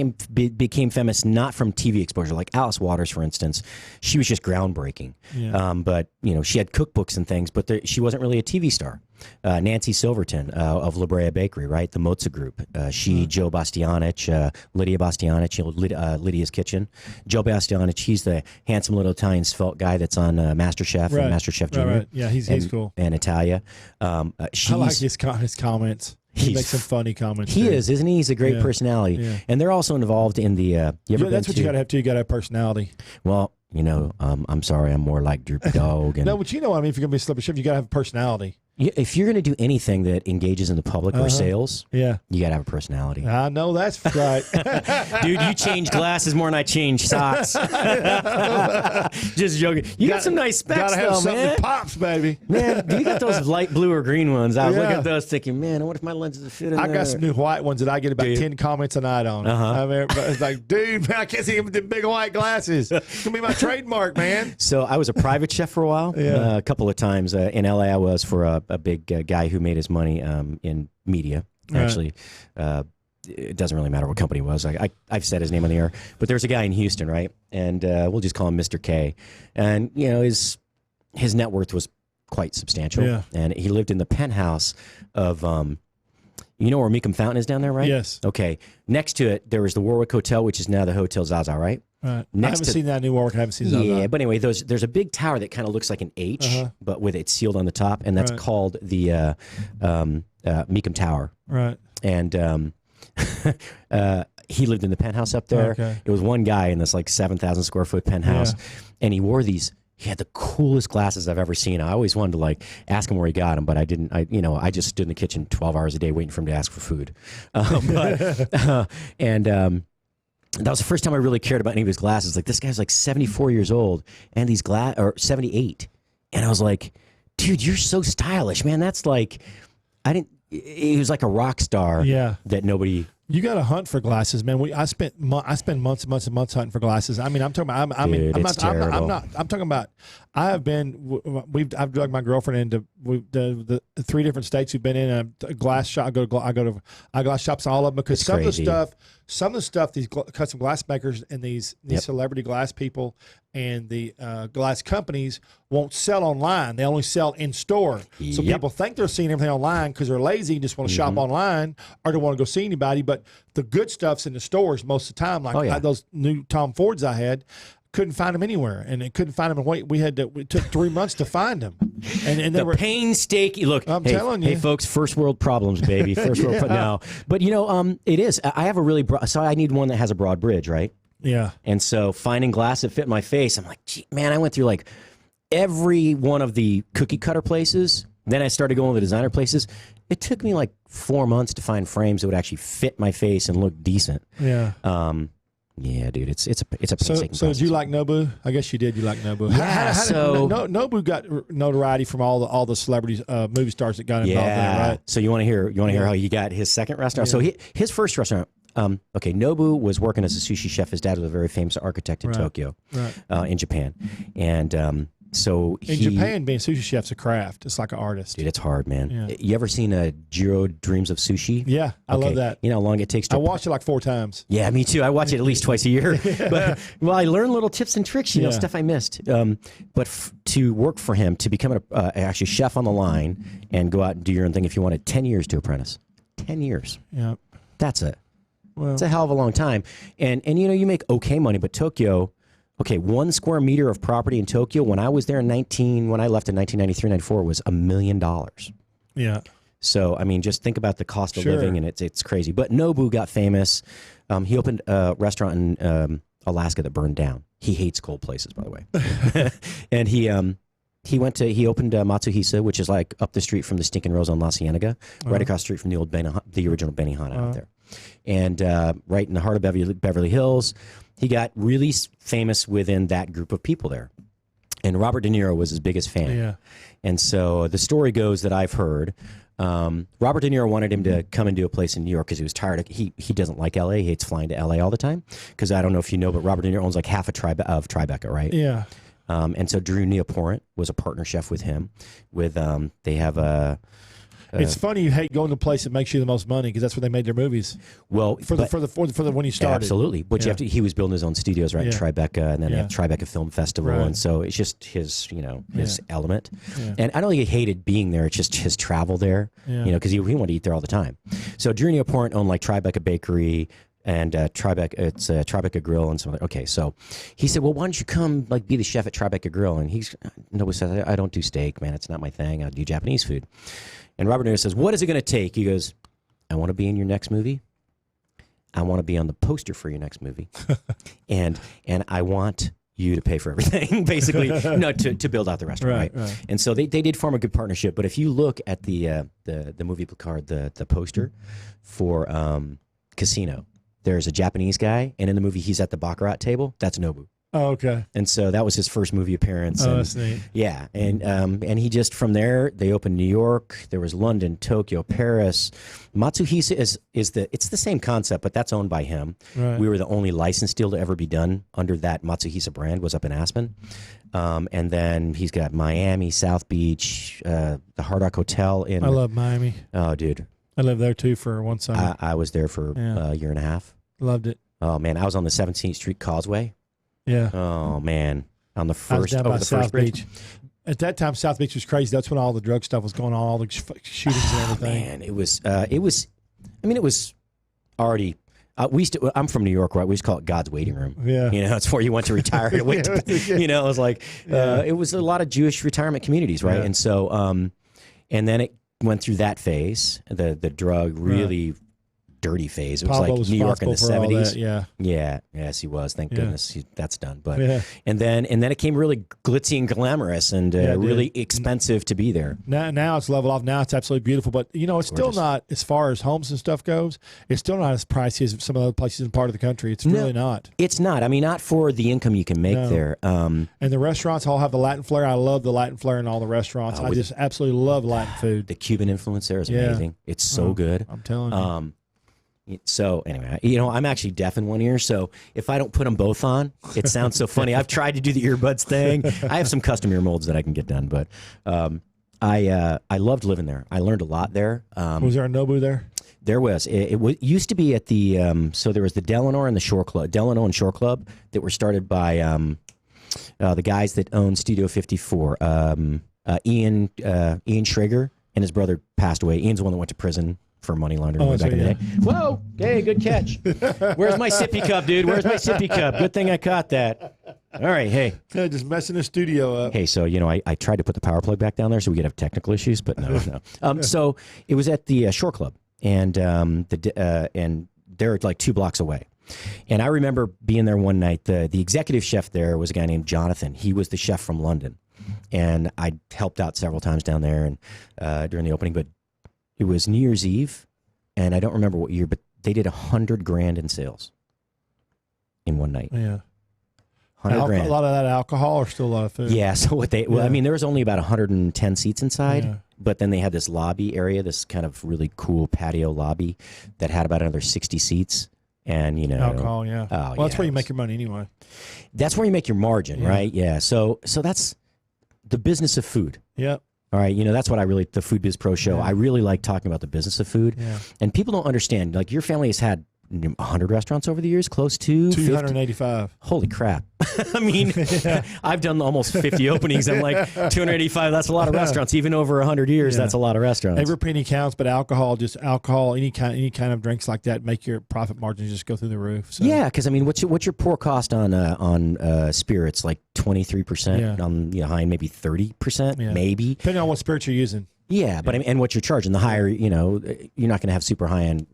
became famous not from TV exposure, like Alice Waters, for instance. She was just groundbreaking. Yeah. But she had cookbooks and things, but she wasn't really a TV star. Nancy Silverton of La Brea Bakery, right? The Mozza Group. Joe Bastianich, Lydia Bastianich, Lydia's Kitchen. Joe Bastianich, he's the handsome little Italian svelte guy that's on MasterChef and MasterChef Junior. Right. Yeah, he's cool. And Italia. I like his comments. He makes some funny comments. He is, isn't he? He's a great personality. Yeah. And they're also involved in the... that's what you got to have, too. You got to have personality. Well, I'm sorry, I'm more like Droopy Dog. And, no, but if you're going to be a celebrity chef, you got to have a personality. If you're going to do anything that engages in the public or sales, you got to have a personality. I know that's right. Dude, you change glasses more than I change socks. Just joking. You got some nice specs, gotta have something man. that pops, baby. Man, you got those light blue or green ones. I was looking at those thinking, man, I wonder if my lenses fit in there. I got some new white ones that I get about 10 comments a night on. I mean, it's like, dude, man, I can't see him with the big white glasses. It's going to be my trademark, man. So I was a private chef for a while. A couple of times. In L.A., I was for a big guy who made his money in media. Actually, it doesn't really matter what company it was. I've said his name on the air. But there's a guy in Houston, right? And we'll just call him Mr. K. And, his net worth was quite substantial. Yeah. And he lived in the penthouse of... you know where Meekum Fountain is down there, right? Yes. Okay. Next to it, there was the Warwick Hotel, which is now the Hotel Zaza, right? Right. I haven't seen that New Warwick. I haven't seen Zaza. Yeah, but anyway, there's a big tower that kind of looks like an H, but with it sealed on the top, and that's called the Meekum Tower. Right. And he lived in the penthouse up there. Okay. It was one guy in this like 7,000 square foot penthouse, and he wore these. He had the coolest glasses I've ever seen. I always wanted to like ask him where he got them, but I didn't. I just stood in the kitchen 12 hours a day waiting for him to ask for food. That was the first time I really cared about any of his glasses. Like, this guy's like 74 years old, and these or 78, and I was like, dude, you're so stylish, man. That's like, he was like a rock star. Yeah. That nobody. You got to hunt for glasses, man. I spend months and months and months hunting for glasses. I mean, I'm talking about. I'm talking about. I have been. I've dragged my girlfriend into the 3 different states we've been in. A glass shop. I go to eyeglass shops, all of them, because some of the stuff these custom glass makers and these celebrity glass people and the glass companies won't sell online. They only sell in store. So people think they're seeing everything online because they're lazy and just want to shop online, or don't want to go see anybody. But the good stuff's in the stores most of the time. Like those new Tom Fords I had, couldn't find them anywhere, and it couldn't find them. It took 3 months to find them, and they were painstaking. Look, I'm telling you, hey folks, first world problems, baby. First world. No, but it is. I have a really broad. So I need one that has a broad bridge, right? Yeah. And so finding glass that fit my face, I'm like, gee, man, I went through like every one of the cookie cutter places. Then I started going to the designer places. It took me like 4 months to find frames that would actually fit my face and look decent. Yeah. Yeah, dude, it's a painstaking So did you like Nobu? I guess you did. You like Nobu. Yeah. Nobu got notoriety from all the celebrities, movie stars that got involved in it, right? So you want to hear how he got his second restaurant? Yeah. So his first restaurant. Nobu was working as a sushi chef. His dad was a very famous architect in Tokyo, in Japan, and so in Japan, being a sushi chef's a craft. It's like an artist. Dude, it's hard, man. Yeah. You ever seen Jiro Dreams of Sushi? Yeah, I love that. You know how long it takes to... I watched it like 4 times. Yeah, me too. I watch it at least twice a year. But I learn little tips and tricks, stuff I missed. But to work for him, to become actually chef on the line and go out and do your own thing, if you wanted 10 years to apprentice. 10 years. Yeah. That's it. Well, it's a hell of a long time. And you make okay money, but Tokyo... Okay, 1 square meter of property in Tokyo, when I was there when I left in 1993, 94, was $1 million. Yeah. So, I mean, just think about the cost of living, and it's crazy. But Nobu got famous. He opened a restaurant in Alaska that burned down. He hates cold places, by the way. And he opened Matsuhisa, which is like up the street from the Stinking Rose on La Cienega, right across the street from the original Benihana out there. And right in the heart of Beverly Hills. He got really famous within that group of people there. And Robert De Niro was his biggest fan. Yeah. And so the story goes that I've heard, Robert De Niro wanted him to come and do a place in New York because he was tired. He doesn't like L.A. He hates flying to L.A. all the time. Because I don't know if you know, but Robert De Niro owns like half of Tribeca, right? Yeah. And so Drew Neoporent was a partner chef with him. They have a... It's funny you hate going to a place that makes you the most money because that's where they made their movies. Well, for the when you started, absolutely. But you have to. He was building his own studios, right? In Tribeca, and then they have Tribeca Film Festival, and so it's just his, his element. Yeah. And I don't think he hated being there. It's just his travel there, because he wanted to eat there all the time. So Drew Neoporn owned like Tribeca Bakery. And Tribeca Grill and some other. Okay, so he said, "Well, why don't you come like be the chef at Tribeca Grill?" And nobody says, "I don't do steak, man. It's not my thing. I do Japanese food." And Robert De Niro says, "What is it going to take?" He goes, "I want to be in your next movie. I want to be on the poster for your next movie, and I want you to pay for everything, basically, to build out the restaurant, right?" And so they did form a good partnership. But if you look at the movie card, the poster for Casino. There's a Japanese guy, and in the movie, he's at the Baccarat table. That's Nobu. Oh, okay. And so that was his first movie appearance. Oh, that's neat. Yeah, and he just from there they opened New York. There was London, Tokyo, Paris. Matsuhisa it's the same concept, but that's owned by him. Right. We were the only licensed deal to ever be done under that Matsuhisa brand. Was up in Aspen, and then he's got Miami, South Beach, the Hard Rock Hotel in. I love Miami. Oh, dude. I lived there too for one summer. I was there for a year and a half. Loved it. Oh man, I was on the 17th Street Causeway. Yeah. Oh man, on the I was first down by over the South first bridge. Beach. At that time, South Beach was crazy. That's when all the drug stuff was going on, all the shootings and everything. Man, it was. I mean, it was already. I'm from New York, right? We used to call it God's waiting room. Yeah. It's where you went to retire to wait. It was like, it was a lot of Jewish retirement communities, right? Yeah. And so, and then it went through that phase, the drug really dirty phase. It was Pablo like New York in the 70s. Yes, he was. Thank goodness that's done. But and then it came really glitzy and glamorous and really expensive to be there. Now it's leveled off. Now it's absolutely beautiful. But it's still not, as far as homes and stuff goes, it's still not as pricey as some of the other places in part of the country. It's really not. It's not. I mean, not for the income you can make there. And the restaurants all have the Latin flair. I love the Latin flair in all the restaurants. I just absolutely love Latin food. The Cuban influence there is amazing. It's so good. I'm telling you. So anyway, I'm actually deaf in one ear, so if I don't put them both on, it sounds so funny. I've tried to do the earbuds thing. I have some custom ear molds that I can get done, but I loved living there. I learned a lot there. Was there a Nobu there? There was. It used to be at the so there was the Delano and Shore Club that were started by the guys that own Studio 54. Ian Schrager and his brother passed away. Ian's the one that went to prison for money laundering back in the day. Whoa! Hey, good catch. Where's my sippy cup, dude? Where's my sippy cup? Good thing I caught that. All right, hey. Just messing the studio up. Hey, so, I tried to put the power plug back down there so we could have technical issues, but no. So it was at the Shore Club, and and they're like 2 blocks away. And I remember being there one night. The executive chef there was a guy named Jonathan. He was the chef from London. And I helped out several times down there and during the opening, but it was New Year's Eve, and I don't remember what year, but they did $100,000 in sales in one night. Yeah, $100,000. A lot of that alcohol, or still a lot of food. Yeah. So I mean, there was only about 110 seats inside, but then they had this lobby area, this kind of really cool patio lobby that had about another 60 seats, and alcohol. Yeah. Oh, well, that's where you make your money anyway. That's where you make your margin, right? Yeah. So that's the business of food. Yep. All right, that's what the Food Biz Pro show. I really like talking about the business of food. Yeah. And people don't understand, like your family has had 100 restaurants over the years, close to 285. 50? Holy crap. I mean, I've done almost 50 openings. I'm like, 285, that's a lot of restaurants. Even over 100 years, that's a lot of restaurants. Every penny counts, but alcohol, any kind of drinks like that make your profit margins just go through the roof. So. Yeah, because I mean, what's your pour cost on spirits? Like 23% on high end, maybe 30%, maybe. Depending on what spirits you're using. Yeah, but and what you're charging, the higher, you're not going to have super high end,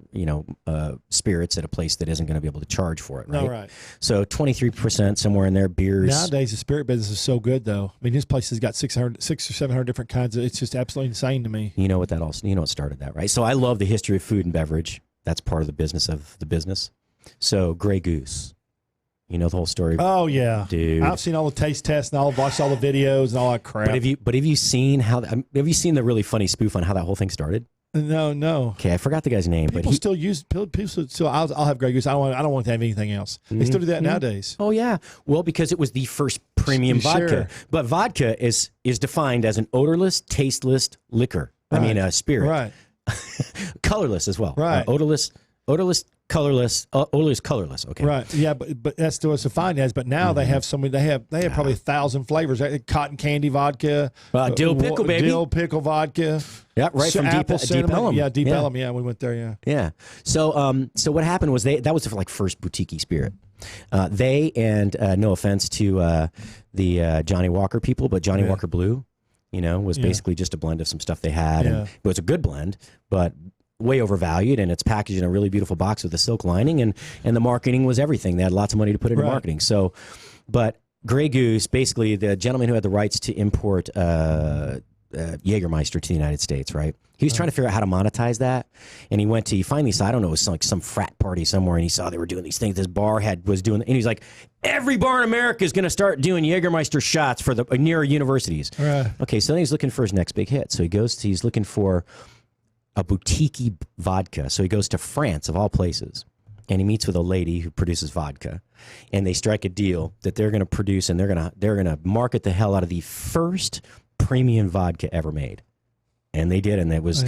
spirits at a place that isn't going to be able to charge for it, right? No, right. So 23% somewhere in there, beers. Nowadays, the spirit business is so good, though. I mean, this place has got 600 or 700 different kinds of. It's just absolutely insane to me. You know what what started that, right? So I love the history of food and beverage. That's part of the business of the business. So Grey Goose. You know the whole story. Oh yeah, dude. I've seen all the taste tests and watched all the videos and all that crap. But have you seen the really funny spoof on how that whole thing started? No. Okay, I forgot the guy's name. People still use. I'll have Grey Goose. I don't want to have anything else. They still do that nowadays. Oh yeah. Well, because it was the first premium vodka. But vodka is defined as an odorless, tasteless liquor. I mean, spirit. Right. Colorless as well. Right. Odorless, colorless, colorless. Okay. Right. Yeah, but that's still what's defined as. But now they have so many. They have probably 1,000 flavors. Cotton candy vodka, dill pickle, baby. Dill pickle vodka. Yeah, right from apple Deep Ellum. Yeah, Deep Ellum. Yeah, we went there. Yeah. Yeah. So what happened was that was like first boutique spirit. They and no offense to the Johnny Walker people, but Johnny Walker Blue, was basically just a blend of some stuff they had, and it was a good blend, but way overvalued, and it's packaged in a really beautiful box with a silk lining, and the marketing was everything. They had lots of money to put into marketing. So, but Grey Goose, basically the gentleman who had the rights to import Jägermeister to the United States, right? He was trying to figure out how to monetize that, and he finally saw, I don't know, it was like some frat party somewhere, and he saw they were doing these things. This bar was doing, and he's like, every bar in America is going to start doing Jägermeister shots for the near universities. Right. Okay, so then he's looking for his next big hit. So he's looking for a boutique vodka. So he goes to France, of all places, and he meets with a lady who produces vodka, and they strike a deal that they're going to produce, and they're going to market the hell out of the first premium vodka ever made. And they did, and it was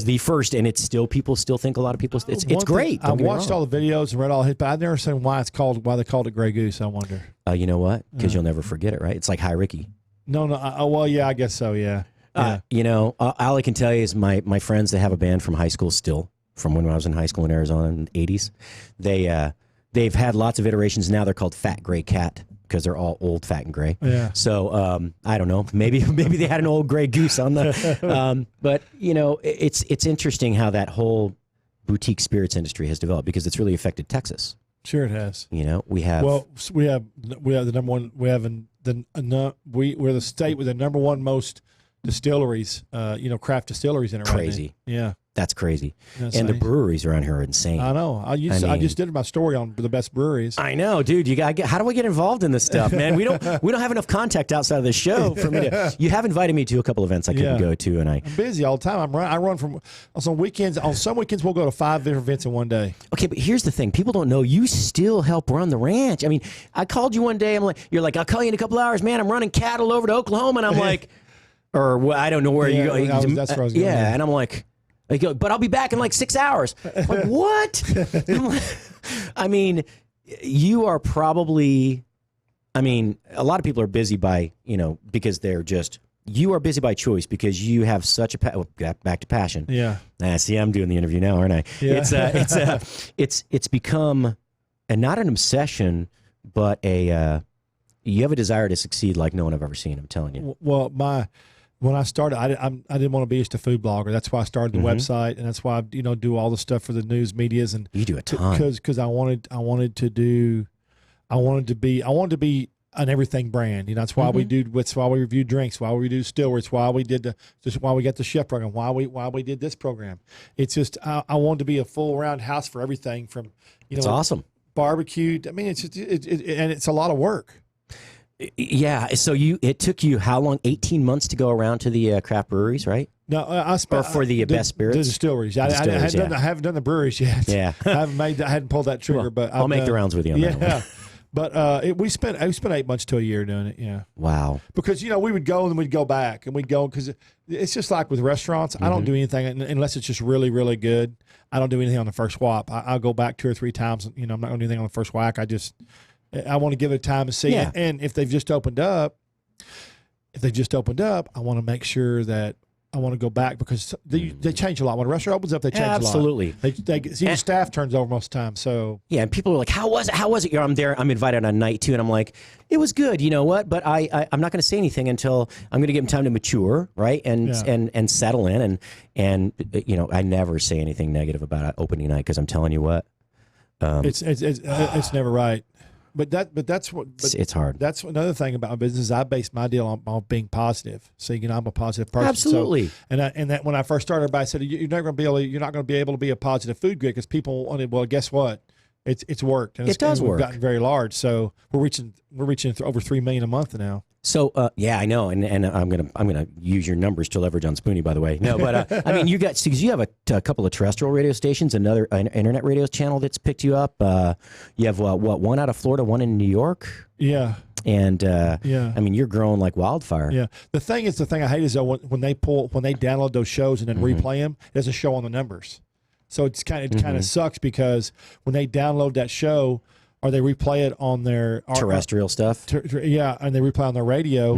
the first, and it's still, people still think, a lot of people, it's great. I watched all the videos and read all his, but I've never seen why they called it Grey Goose. I wonder. You know what? Because you'll never forget it, right? It's like High Ricky. No. Well, yeah, I guess so. Yeah. All I can tell you is my friends that have a band from high school still, from when I was in high school in Arizona in the 80s, they've had lots of iterations. Now they're called Fat Gray Cat because they're all old, fat, and gray. Yeah. So I don't know. Maybe they had an old Grey Goose on the. But it's interesting how that whole boutique spirits industry has developed because it's really affected Texas. Sure, it has. We have we have the number one. We're the state with the number one most distilleries, craft distilleries in it. Crazy. Right now. Yeah. That's crazy. That's and nice. The breweries around here are insane. I know. I just did my story on the best breweries. I know, dude. How do I get involved in this stuff, man? We don't have enough contact outside of the show for me to. You have invited me to a couple events I couldn't go to, and I'm busy all the time. I run from on some weekends. On some weekends, we'll go to 5 different events in one day. Okay, but here's the thing: people don't know you still help run the ranch. I mean, I called you one day. You're like, I'll call you in a couple hours, man. I'm running cattle over to Oklahoma, and I'm like, I don't know where you go. That's where I was going. Yeah, and I'm like. They go, but I'll be back in like 6 hours. I'm like, what? I mean, you are probably, a lot of people are busy by, because they're just, you are busy by choice because you have such a, back to passion. Yeah. See, I'm doing the interview now, aren't I? Yeah. It's become, and not an obsession, but you have a desire to succeed like no one I've ever seen, I'm telling you. Well, when I started, I didn't want to be just a food blogger. That's why I started the website, and that's why I do all the stuff for the news medias. And you do a ton because I wanted to be an everything brand. That's why that's why we review drinks, why we do distilleries, why we why we got the chef program, why we did this program. It's just I wanted to be a full round house for everything from it's awesome barbecue. It's just and it's a lot of work. Yeah. So it took you how long? 18 months to go around to the craft breweries, right? No, I spent for the best spirits. The distilleries. I haven't done the breweries yet. Yeah. I hadn't pulled that trigger, but I'll make the rounds with you on that one. Yeah. But we spent 8 months to a year doing it. Yeah. Wow. Because we would go and then we'd go back and we'd go because it's just like with restaurants. I don't do anything unless it's just really really good. I don't do anything on the first swap. I'll go back 2 or 3 times. I'm not going to do anything on the first whack. I want to give it time to see. Yeah. And if they've just opened up, I want to make sure that I want to go back because they change a lot. When a restaurant opens up, they change a lot. Absolutely. The staff turns over most of the time. So yeah, and people are like, "How was it? How was it?" I'm there. I'm invited on night 2, and I'm like, "It was good." You know what? But I'm not going to say anything until I'm going to give them time to mature, right? And settle in. And I never say anything negative about opening night because I'm telling you what, it's never right. But it's hard. That's another thing about my business. I base my deal on being positive. So I'm a positive person. Absolutely. So, and that when I first started, everybody said you're not going to be able to be a positive food grid because people wanted. Well, guess what? It's worked. And it does work. We've gotten very large. So we're reaching over 3 million a month now. So yeah, I know, and I'm gonna use your numbers to leverage on Spoony, by the way. No, but I mean, you have a couple of terrestrial radio stations, an internet radio channel that's picked you up. You have one out of Florida, one in New York. Yeah. And I mean, you're growing like wildfire. Yeah. The thing I hate is though when they download those shows and then replay them, it doesn't show on the numbers. So it kind of sucks because when they download that show or they replay it on their terrestrial stuff, and they replay on their radio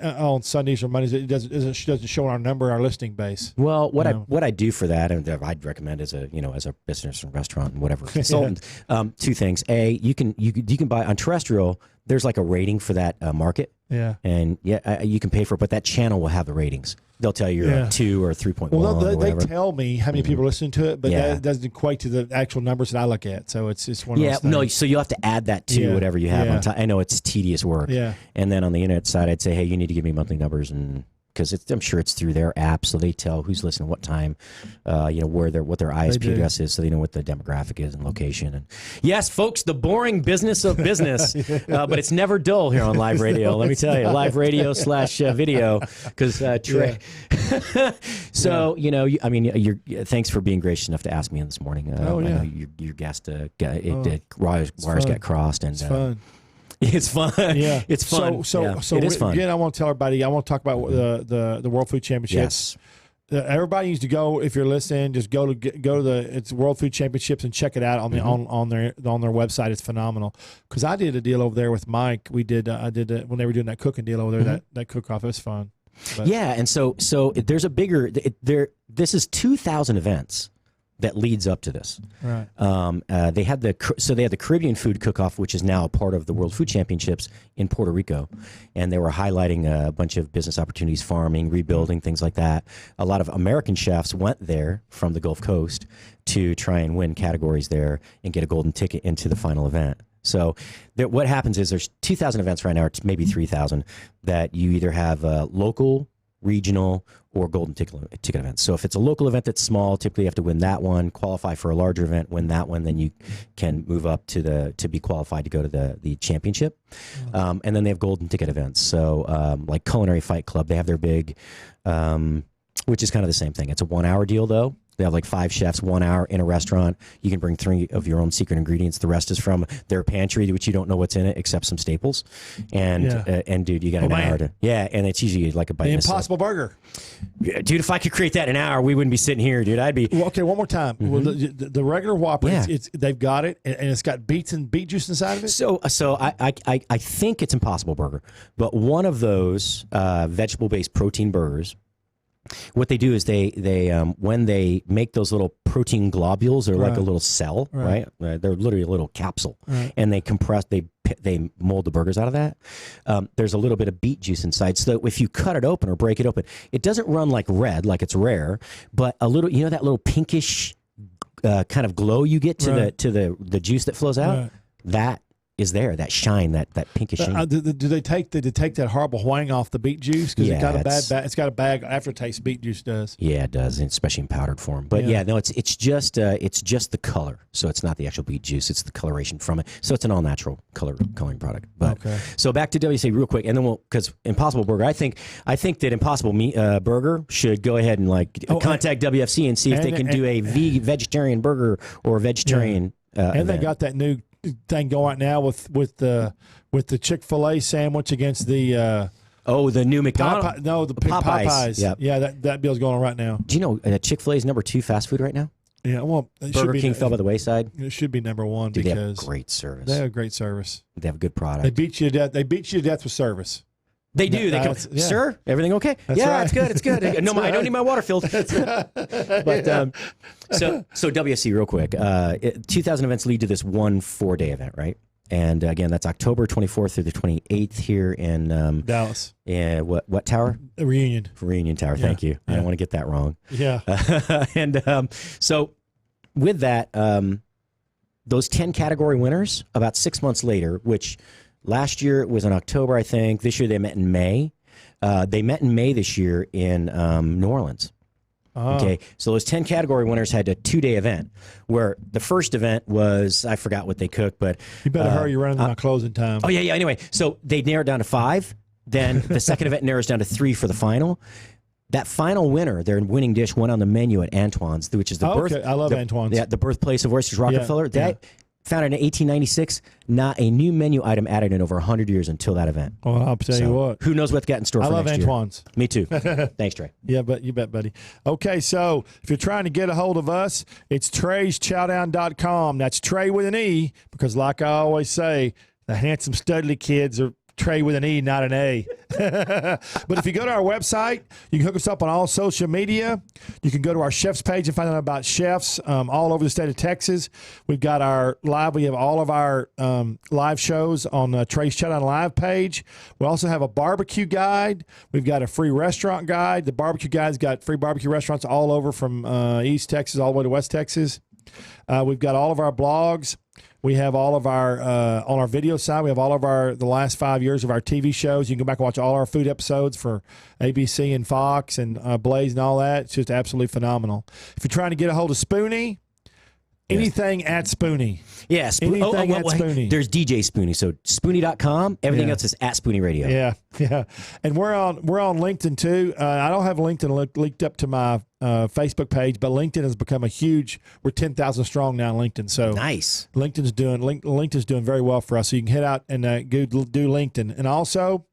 on Sundays or Mondays, it doesn't show on our number, our listing base. Well, what I do for that, and I'd recommend as a business and restaurant and whatever consultant, two things. A, you can buy on terrestrial. There's like a rating for that market. Yeah. And you can pay for it, but that channel will have the ratings. They'll tell you you're 2 or 3.1. Well, they tell me how many people listen to it, but that doesn't equate to the actual numbers that I look at. So it's just one of those things. No, so you'll have to add that to whatever you have on top. I know it's tedious work. Yeah. And then on the internet side, I'd say, hey, you need to give me monthly numbers, and because I'm sure it's through their app, so they tell who's listening, what time, what their ISP address is, so they know what the demographic is and location. And yes, folks, the boring business of business, but it's never dull here on live radio. Let me tell you, live radio /video, because Trey. So thanks for being gracious enough to ask me in this morning. I know your guest wires got crossed, and it's fun. It's fun. Yeah, it's fun. So it is fun. Again, I want to tell everybody. I want to talk about the World Food Championships. Yes. Everybody needs to go. If you're listening, just go to it's World Food Championships and check it out on the on their website. It's phenomenal. Because I did a deal over there with Mike. I did when they were doing that cooking deal over there. That cook off. It was fun. But, and so there's a bigger This is 2,000 events that leads up to this. Right. They had the Caribbean Food Cook-Off, which is now a part of the World Food Championships in Puerto Rico, and they were highlighting a bunch of business opportunities, farming, rebuilding, things like that. A lot of American chefs went there from the Gulf Coast to try and win categories there and get a golden ticket into the final event. So what happens is there's 2,000 events right now, or maybe 3,000, that you either have local, regional, or golden ticket events. So if it's a local event that's small, typically you have to win that one, qualify for a larger event, win that one, then you can move up to be qualified to go to the championship. And then they have golden ticket events. So like Culinary Fight Club, they have their big, which is kind of the same thing. It's a 1 hour deal though. They have like 5 chefs, 1 hour in a restaurant. You can bring 3 of your own secret ingredients. The rest is from their pantry, which you don't know what's in it except some staples. And dude, you got an hour to and it's usually like a bite. The Impossible Burger. Yeah, dude, if I could create that in an hour, we wouldn't be sitting here, dude. I'd be okay. One more time. Well, the regular Whopper, they've got it, and it's got beet juice inside of it. So I think it's Impossible Burger, but one of those vegetable based protein burgers. What they do is they when they make those little protein globules, they're like a little cell, right? They're literally a little capsule, and they compress. They mold the burgers out of that. There's a little bit of beet juice inside, so that if you cut it open or break it open, it doesn't run like red, like it's rare, but a little, that little pinkish kind of glow you get to the juice that flows out. That is there, that shine, that pinkish shine. Did they take that horrible hwang off the beet juice? Because it's got a bad aftertaste. Beet juice does. Yeah, it does, especially in powdered form. But it's just the color. So it's not the actual beet juice; it's the coloration from it. So it's an all natural coloring product. But so back to WC real quick, and then because Impossible Burger, I think that Impossible Burger should go ahead and contact WFC and see if they can do a vegetarian burger or a vegetarian. And they got that new thing going right now with the Chick-fil-A sandwich against the the new McDonald's the Popeyes. Yep. Yeah, that bill's going on right now. Do you know Chick-fil-A is number 2 fast food right now? Yeah, well, Burger King fell by the wayside. It should be number 1 because they have great service. They have great service. They have a good product. They beat you to death with service. They do. They come, sir, everything okay? That's right. It's good. It's good. I don't need my water filled. But so WSC real quick. 2,000 events lead to this one 4-day event, right? And again, that's October 24th through the 28th here in Dallas. Yeah, what tower? Reunion Tower. Yeah. Thank you. I don't want to get that wrong. Yeah. And so with that, those 10 category winners, about 6 months later, which last year it was in October, I think. This year they met in May. They met in May this year in New Orleans. Okay, so those 10 category winners had a 2-day event where the first event was, I forgot what they cooked, but you better hurry, you're running my closing time. Oh yeah. Anyway, so they narrowed down to 5. Then the second event narrows down to 3 for the final. That final winner, their winning dish, went on the menu at Antoine's, which is the I love Antoine's. Yeah, the birthplace of oysters, Rockefeller. Yeah. Founded in 1896, not a new menu item added in over 100 years until that event. Well, I'll tell you what. Who knows what's got in store for next year. I love Antoine's. Me too. Thanks, Trey. Yeah, but you bet, buddy. Okay, so if you're trying to get a hold of us, it's Trey'sChowdown.com. That's Trey with an E, because like I always say, the handsome Studley kids are Trey with an E, not an A. But if you go to our website, you can hook us up on all social media. You can go to our chefs page and find out about chefs all over the state of Texas. We have all of our live shows on Trey's Chowdown Live page. We also have a barbecue guide. We've got a free restaurant guide. The barbecue guide's got free barbecue restaurants all over from East Texas all the way to West Texas. We've got all of our blogs. We have all of our, on our video side, we have all of the last 5 years of our TV shows. You can go back and watch all our food episodes for ABC and Fox and Blaze and all that. It's just absolutely phenomenal. If you're trying to get a hold of Spoony, anything at Spoony. Yeah, at Spoony. There's DJ Spoony. So Spoony.com. Everything else is at Spoony Radio. Yeah. And we're on LinkedIn too. I don't have LinkedIn linked up to my Facebook page, but LinkedIn has become we're 10,000 strong now on LinkedIn. So nice. LinkedIn's doing very well for us. So you can head out and go do LinkedIn. And also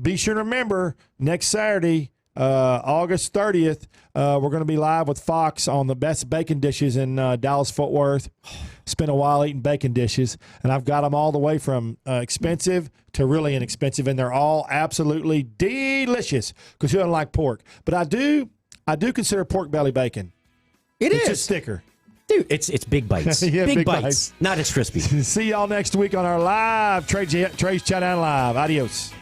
be sure to remember next Saturday, August 30th, we're going to be live with Fox on the best bacon dishes in Dallas-Fort Worth. Spent a while eating bacon dishes, and I've got them all the way from expensive to really inexpensive, and they're all absolutely delicious because who doesn't like pork? But I do consider pork belly bacon. It's just thicker. Dude, it's big bites. Yeah, big bites. Not as crispy. See y'all next week on our live Trey's Chowdown Live. Adios.